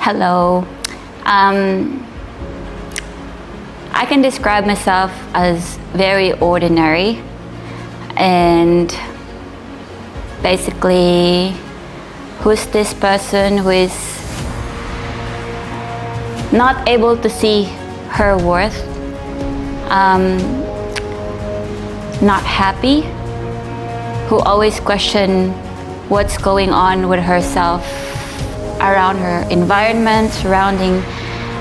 Hello. Um, I can describe myself as very ordinary and basically who's this person who is not able to see her worth, not happy, who always question what's going on with herself around her environment, surrounding,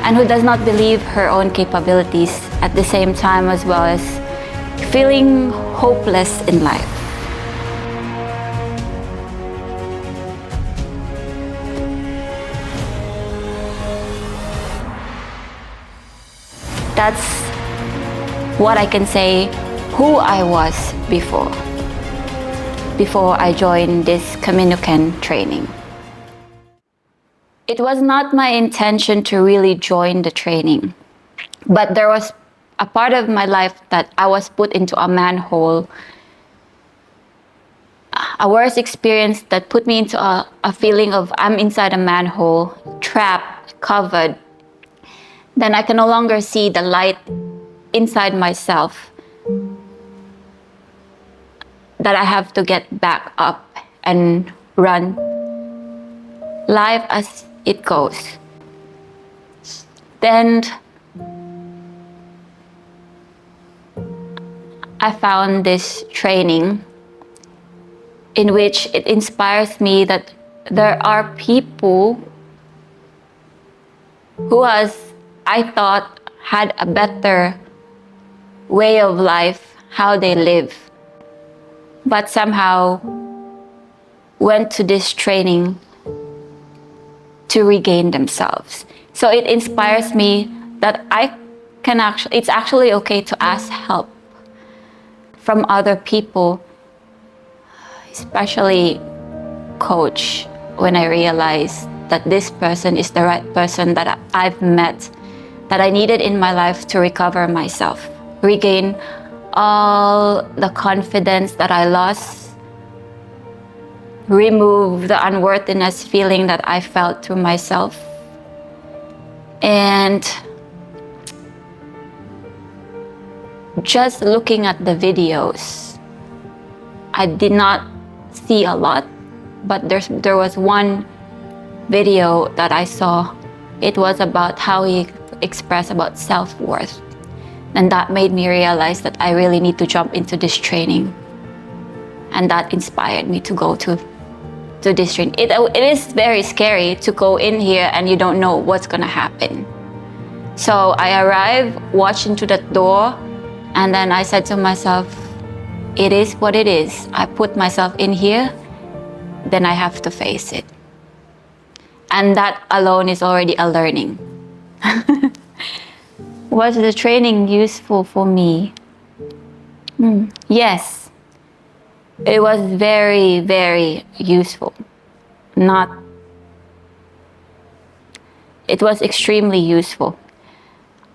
and who does not believe her own capabilities at the same time, as well as feeling hopeless in life. That's what I can say who I was before I joined this Kaminokan training. It was not my intention to really join the training, but there was a part of my life that I was put into a manhole, a worse experience that put me into a feeling of I'm inside a manhole, trapped, covered. Then I can no longer see the light inside myself, that I have to get back up and run life as it goes. Then I found this training in which it inspires me that there are people who, as I thought, had a better way of life, how they live, but somehow went to this training to regain themselves. So it inspires me that it's actually okay to ask help from other people, especially coach, when I realized that this person is the right person that I've met, that I needed in my life to recover myself, regain all the confidence that I lost, remove the unworthiness feeling that I felt through myself. And just looking at the videos, I did not see a lot, but there was one video that I saw. It was about how he expressed about self-worth. And that made me realize that I really need to jump into this training. And that inspired me to go to this training. It is very scary to go in here and you don't know what's gonna happen. So I arrived, watched into that door, and then I said to myself, it is what it is. I put myself in here, then I have to face it. And that alone is already a learning. Was the training useful for me? Yes, it was very, very useful. It was extremely useful.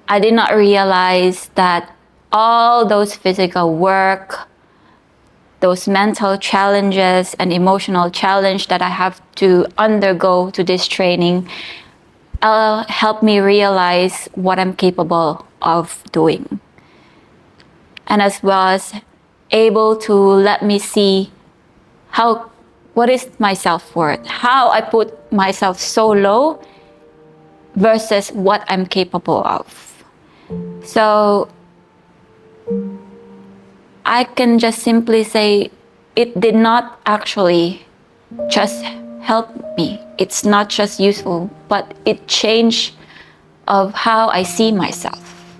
I did not realize that all those physical work, those mental challenges and emotional challenge that I have to undergo to this training help me realize what I'm capable of doing. And as well as able to let me see what is my self-worth, how I put myself so low versus what I'm capable of. So I can just simply say it did not actually just help me. It's not just useful, but it changed of how I see myself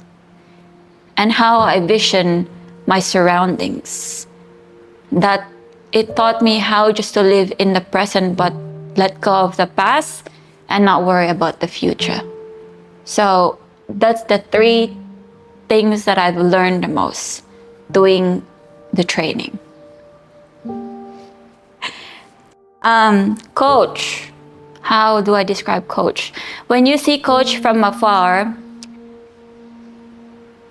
and how I vision my surroundings. That it taught me how just to live in the present, but let go of the past and not worry about the future. So that's the 3 things that I've learned the most doing the training. Coach. How do I describe coach? When you see coach from afar,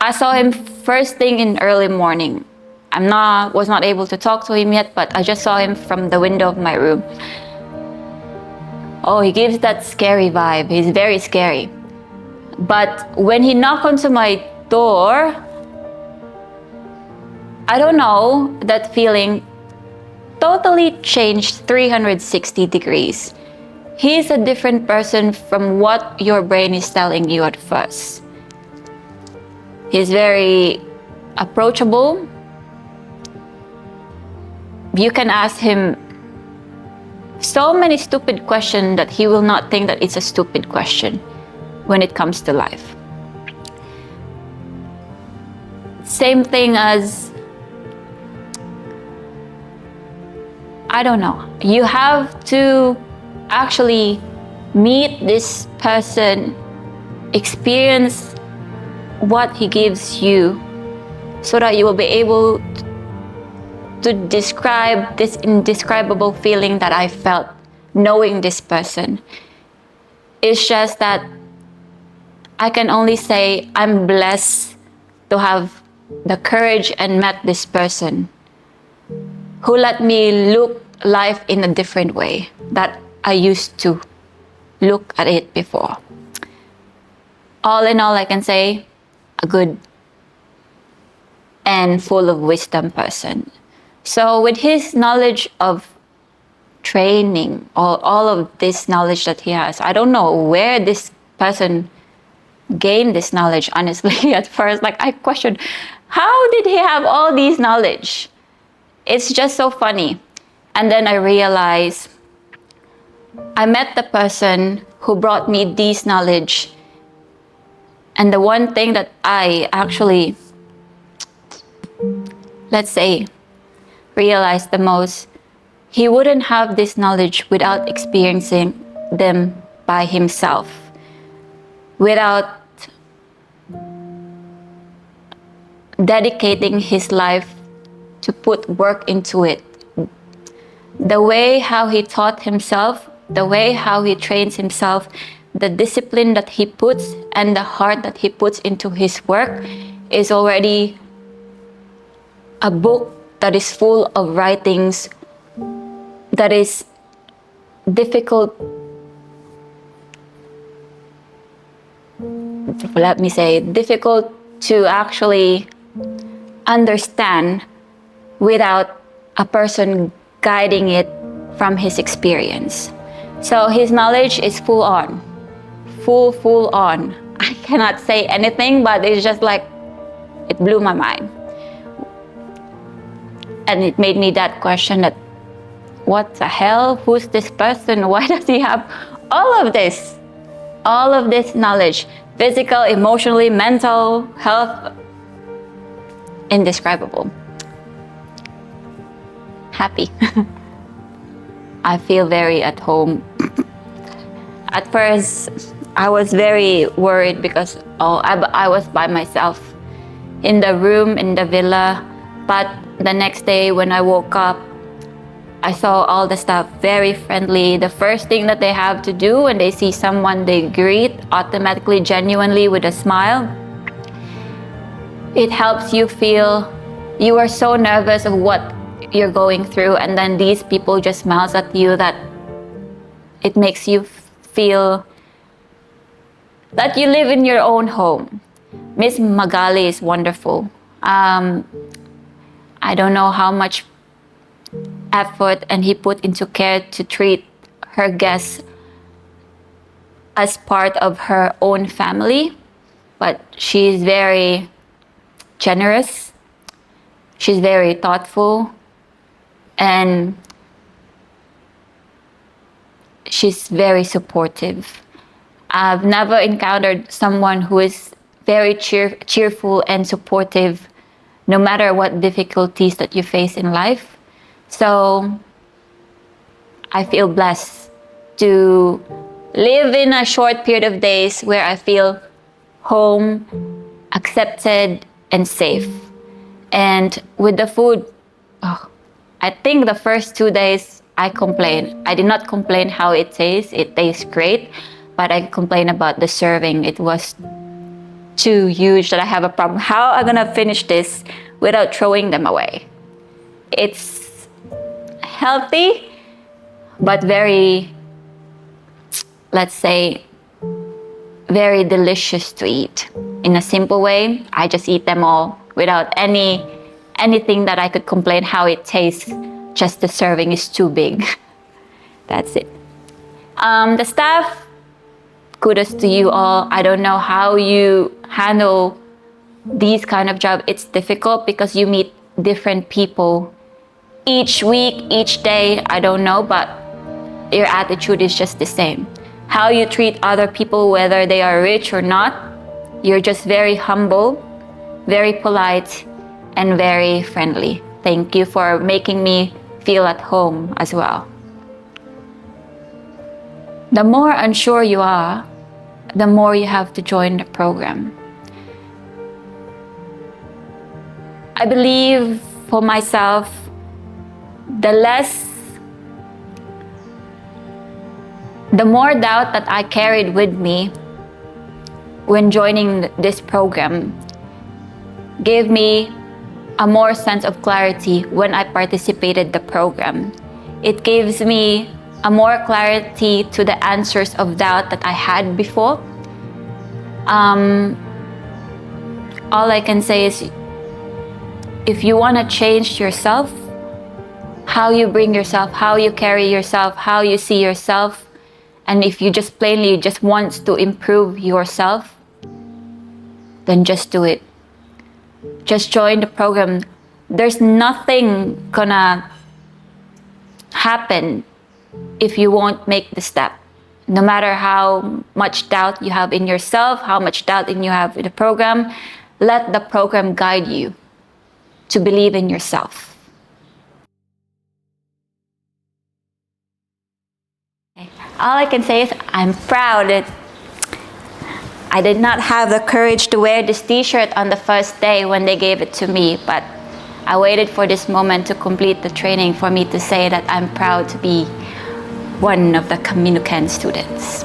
I saw him first thing in early morning. Was not able to talk to him yet, but I just saw him from the window of my room. Oh, he gives that scary vibe. He's very scary. But when he knocked onto my door, I don't know, that feeling totally changed 360 degrees. He's a different person from what your brain is telling you at first. He's very approachable. You can ask him so many stupid questions that he will not think that it's a stupid question when it comes to life. Same thing as, I don't know, you have to actually meet this person, experience what he gives you, so that you will be able to describe this indescribable feeling that I felt knowing this person. It's just that I can only say I'm blessed to have the courage and met this person who let me look life in a different way that I used to look at it before. All in all, I can say a good and full of wisdom person. So with his knowledge of training, all of this knowledge that he has, I don't know where this person gained this knowledge, honestly. At first, like, I questioned, how did he have all these knowledge? It's just so funny. And then I realized I met the person who brought me this knowledge. And the one thing that I actually, let's say, realized the most, he wouldn't have this knowledge without experiencing them by himself, without dedicating his life to put work into it. The way how he taught himself, the way how he trains himself, the discipline that he puts and the heart that he puts into his work is already a book that is full of writings that is difficult, let me say, difficult to actually understand without a person guiding it from his experience. So his knowledge is full on. I cannot say anything, but it's just like, it blew my mind. And it made me that question that, what the hell? Who's this person? Why does he have all of this? All of this knowledge, physical, emotionally, mental, health, indescribable. Happy. I feel very at home. At first, I was very worried because I was by myself in the room, in the villa. But the next day when I woke up, I saw all the staff very friendly. The first thing that they have to do when they see someone, they greet automatically, genuinely, with a smile. It helps you feel, you are so nervous of what you're going through, and then these people just smiles at you, that it makes you feel that you live in your own home. Miss Magali is wonderful. I don't know how much effort and he put into care to treat her guests as part of her own family, but she's very generous, she's very thoughtful, and she's very supportive. I've never encountered someone who is very cheerful and supportive no matter what difficulties that you face in life. So I feel blessed to live in a short period of days where I feel home, accepted, and safe. And with the food, I think the first 2 days I complained. I did not complain how it tastes. It tastes great, but I complained about the serving. It was too huge that I have a problem. How am I gonna finish this without throwing them away? It's healthy, but very let's say, very delicious to eat. In a simple way, I just eat them all without anything that I could complain how it tastes. Just the serving is too big. That's it. The staff, kudos to you all. I don't know how you handle these kind of job. It's difficult because you meet different people each week, each day. I don't know, but your attitude is just the same. How you treat other people, whether they are rich or not, you're just very humble, very polite, and very friendly. Thank you for making me feel at home as well. The more unsure you are, the more you have to join the program. I believe for myself, the more doubt that I carried with me when joining this program gave me a more sense of clarity when I participated the program. It gives me a more clarity to the answers of doubt that I had before. All I can say is, if you want to change yourself, how you bring yourself, how you carry yourself, how you see yourself, and if you just plainly just want to improve yourself, then just do it. Just join the program. There's nothing gonna happen if you won't make the step. No matter how much doubt you have in yourself, how much doubt you have in the program, let the program guide you to believe in yourself. All I can say is I'm proud that I did not have the courage to wear this t-shirt on the first day when they gave it to me, but I waited for this moment to complete the training for me to say that I'm proud to be one of the Camino Can students.